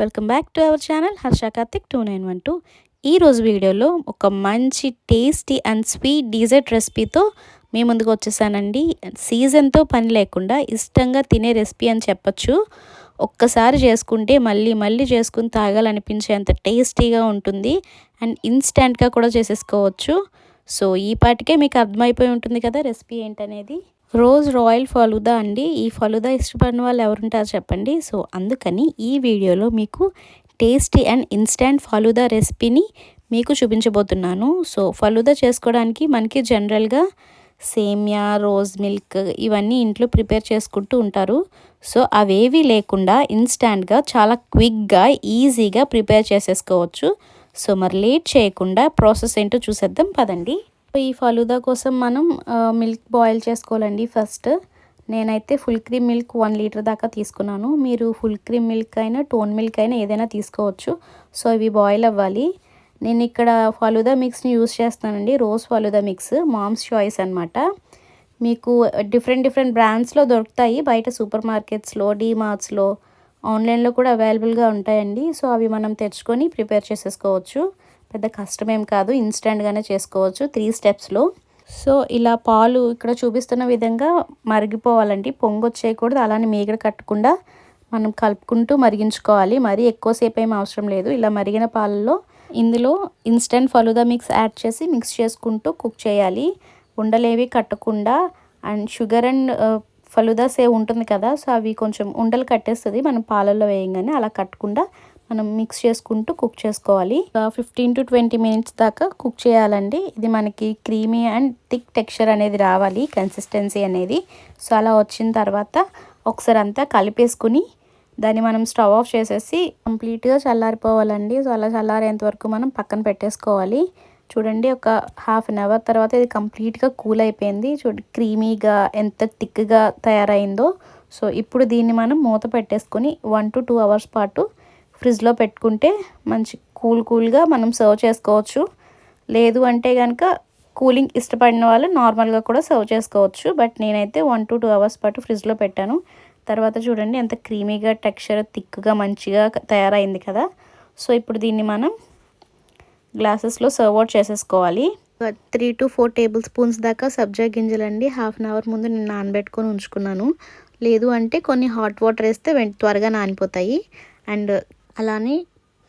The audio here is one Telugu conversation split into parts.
Welcome back to our channel Harsha Karthik 2912. ఈరోజు వీడియోలో ఒక మంచి టేస్టీ అండ్ స్వీట్ డీజర్ట్ రెసిపీతో మీ ముందుకు వచ్చేసానండి. సీజన్తో పని లేకుండా ఇష్టంగా తినే రెసిపీ అని చెప్పచ్చు. ఒక్కసారి చేసుకుంటే మళ్ళీ మళ్ళీ చేసుకుని తాగాలనిపించేంత టేస్టీగా ఉంటుంది అండ్ ఇన్స్టెంట్గా కూడా చేసేసుకోవచ్చు. సో ఈ పాటికే మీకు అర్థమైపోయి ఉంటుంది కదా రెసిపీ ఏంటనేది. రోజ్ రాయల్ ఫలూదా అండి. ఈ ఫలూదా ఇష్టపడిన వాళ్ళు ఎవరుంటారు చెప్పండి. సో అందుకని ఈ వీడియోలో మీకు టేస్టీ అండ్ ఇన్స్టెంట్ ఫలూదా రెసిపీని మీకు చూపించబోతున్నాను. సో ఫలూదా చేసుకోవడానికి మనకి జనరల్గా సేమియా, రోజ్ మిల్క్ ఇవన్నీ ఇంట్లో ప్రిపేర్ చేసుకుంటూ ఉంటారు. సో అవేవి లేకుండా ఇన్స్టెంట్గా చాలా క్విక్గా ఈజీగా ప్రిపేర్ చేసేసుకోవచ్చు. సో మరి లేట్ చేయకుండా ప్రాసెస్ ఏంటో చూసేద్దాం పదండి. ఈ ఫలూదా కోసం మనం మిల్క్ బాయిల్ చేసుకోవాలండి. ఫస్ట్ నేనైతే ఫుల్ క్రీమ్ మిల్క్ 1 లీటర్ దాకా తీసుకున్నాను. మీరు ఫుల్ క్రీమ్ మిల్క్ అయినా టోన్ మిల్క్ అయినా ఏదైనా తీసుకోవచ్చు. సో ఇవి బాయిల్ అవ్వాలి. నేను ఇక్కడ ఫలూదా మిక్స్ని యూస్ చేస్తానండి. Rose falooda mix mom's choice అనమాట. మీకు డిఫరెంట్ బ్రాండ్స్లో దొరుకుతాయి బయట సూపర్ మార్కెట్స్లో, డీమార్ట్స్లో, ఆన్లైన్లో కూడా అవైలబుల్గా ఉంటాయండి. సో అవి మనం తెచ్చుకొని ప్రిపేర్ చేసేసుకోవచ్చు. పెద్ద కష్టమేం కాదు, ఇన్స్టెంట్గానే చేసుకోవచ్చు 3 స్టెప్స్లో. సో ఇలా పాలు ఇక్కడ చూపిస్తున్న విధంగా మరిగిపోవాలండి. పొంగు వచ్చేయకూడదు, అలానే మీగడ కట్టకుండా మనం కలుపుకుంటూ మరిగించుకోవాలి. మరీ ఎక్కువసేపు ఏం అవసరం లేదు. ఇలా మరిగిన పాలలో ఇందులో ఇన్స్టెంట్ ఫలూదా మిక్స్ యాడ్ చేసి మిక్స్ చేసుకుంటూ కుక్ చేయాలి. ఉండలేవి కట్టకుండా. And sugar and falooda save ఉంటుంది కదా, సో అవి కొంచెం ఉండలు కట్టేస్తుంది మనం పాలల్లో వేయంగానే. అలా కట్టకుండా మనం మిక్స్ చేసుకుంటూ కుక్ చేసుకోవాలి. 15 to 20 మినిట్స్ దాకా కుక్ చేయాలండి. ఇది మనకి క్రీమీ అండ్ థిక్ టెక్స్చర్ అనేది రావాలి, కన్సిస్టెన్సీ అనేది. సో అలా వచ్చిన తర్వాత ఒకసారి అంతా కలిపేసుకుని దాన్ని మనం స్టవ్ ఆఫ్ చేసేసి కంప్లీట్గా చల్లారిపోవాలండి. సో అలా చల్లారేంత వరకు మనం పక్కన పెట్టేసుకోవాలి. చూడండి, ఒక హాఫ్ అన్ అవర్ తర్వాత ఇది కంప్లీట్గా కూల్ అయిపోయింది. చూడండి క్రీమీగా ఎంత థిక్గా తయారైందో. సో ఇప్పుడు దీన్ని మనం మూత పెట్టేసుకొని 1 to 2 అవర్స్ పాటు ఫ్రిడ్జ్లో పెట్టుకుంటే మంచి కూల్గా మనం సర్వ్ చేసుకోవచ్చు. లేదు అంటే కనుక కూలింగ్ ఇష్టపడిన వాళ్ళు నార్మల్గా కూడా సర్వ్ చేసుకోవచ్చు. బట్ నేనైతే 1 to 2 అవర్స్ పాటు ఫ్రిడ్జ్లో పెట్టాను. తర్వాత చూడండి ఎంత క్రీమీగా టెక్స్చర్ థిక్గా మంచిగా తయారైంది కదా. సో ఇప్పుడు దీన్ని మనం గ్లాసెస్లో సర్వ్ అవుట్ చేసేసుకోవాలి. 3 to 4 టేబుల్ స్పూన్స్ దాకా సబ్జా గింజలండి. హాఫ్ అన్ అవర్ ముందు నేను నానబెట్టుకొని ఉంచుకున్నాను. లేదు అంటే కొన్ని హాట్ వాటర్ వేస్తే త్వరగా నానిపోతాయి. అండ్ అలానే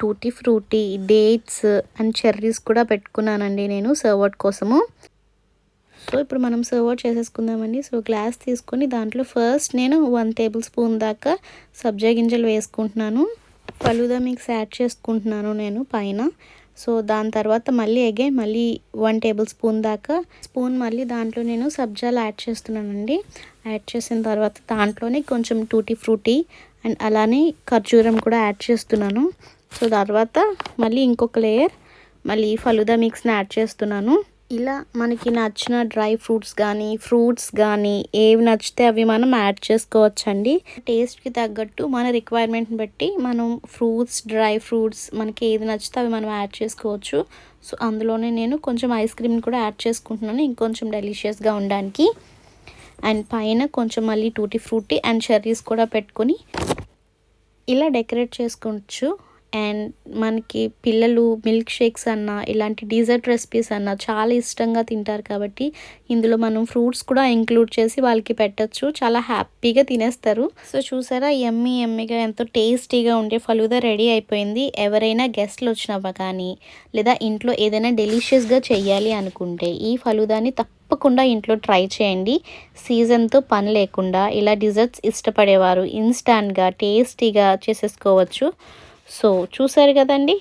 tutti frutti, dates and cherries కూడా పెట్టుకున్నానండి నేను సర్వ్ అవుట్ కోసము. సో ఇప్పుడు మనం సర్వ్ అవుట్ చేసేసుకుందామండి. సో గ్లాస్ తీసుకొని దాంట్లో ఫస్ట్ నేను 1 టేబుల్ స్పూన్ దాకా సబ్జా గింజలు వేసుకుంటున్నాను. ఫలూదా మిక్స్ యాడ్ చేసుకుంటున్నాను నేను పైన. సో దాని తర్వాత మళ్ళీ 1 టేబుల్ స్పూన్ దాకా మళ్ళీ దాంట్లో నేను సబ్జాలు యాడ్ చేస్తున్నానండి. యాడ్ చేసిన తర్వాత దాంట్లోనే కొంచెం టూటీ ఫ్రూటీ అండ్ అలానే ఖర్జూరం కూడా యాడ్ చేస్తున్నాను. సో తర్వాత మళ్ళీ ఇంకొక లేయర్ మళ్ళీ ఫలూదా మిక్స్ని యాడ్ చేస్తున్నాను. ఇలా మనకి నచ్చిన డ్రై ఫ్రూట్స్ కానీ ఏవి నచ్చితే అవి మనం యాడ్ చేసుకోవచ్చండి. టేస్ట్కి తగ్గట్టు మన రిక్వైర్మెంట్ని బట్టి మనం డ్రై ఫ్రూట్స్ మనకి ఏది నచ్చితే అవి మనం యాడ్ చేసుకోవచ్చు. సో అందులోనే నేను కొంచెం ఐస్ క్రీమ్ని కూడా యాడ్ చేసుకుంటున్నాను ఇంకొంచెం డెలిషియస్గా ఉండడానికి. అండ్ పైన కొంచెం మళ్ళీ టూటీ ఫ్రూటీ అండ్ చెర్రీస్ కూడా పెట్టుకొని ఇలా డెకరేట్ చేసుకోవచ్చు. అండ్ మనకి పిల్లలు మిల్క్ షేక్స్ అన్నా ఇలాంటి డీజర్ట్ రెసిపీస్ అన్నా చాలా ఇష్టంగా తింటారు కాబట్టి ఇందులో మనం ఫ్రూట్స్ కూడా ఇంక్లూడ్ చేసి వాళ్ళకి పెట్టచ్చు. చాలా హ్యాపీగా తినేస్తారు. సో చూసారా, ఎమ్మీగా ఎంతో టేస్టీగా ఉండే ఫలూదా రెడీ అయిపోయింది. ఎవరైనా గెస్ట్లు వచ్చినప్పుడు కానీ లేదా ఇంట్లో ఏదైనా డెలిషియస్గా చెయ్యాలి అనుకుంటే ఈ ఫలూదాని తప్పకుండా ఇంట్లో ట్రై చేయండి. సీజన్తో పని లేకుండా ఇలా డిజర్ట్స్ ఇష్టపడేవారు ఇన్స్టాంట్గా టేస్టీగా చేసేసుకోవచ్చు. సో చూసారు కదండి,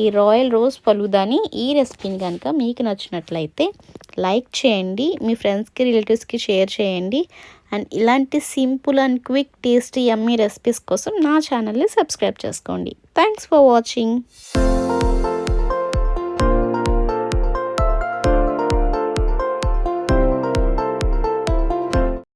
ఈ రాయల్ రోజ్ ఫలూదాని ఈ రెసిపీని కనుక మీకు నచ్చినట్లయితే లైక్ చేయండి, మీ ఫ్రెండ్స్కి రిలేటివ్స్కి షేర్ చేయండి. అండ్ ఇలాంటి simple and quick tasty yummy recipes కోసం నా ఛానల్ని సబ్స్క్రైబ్ చేసుకోండి. Thanks for watching.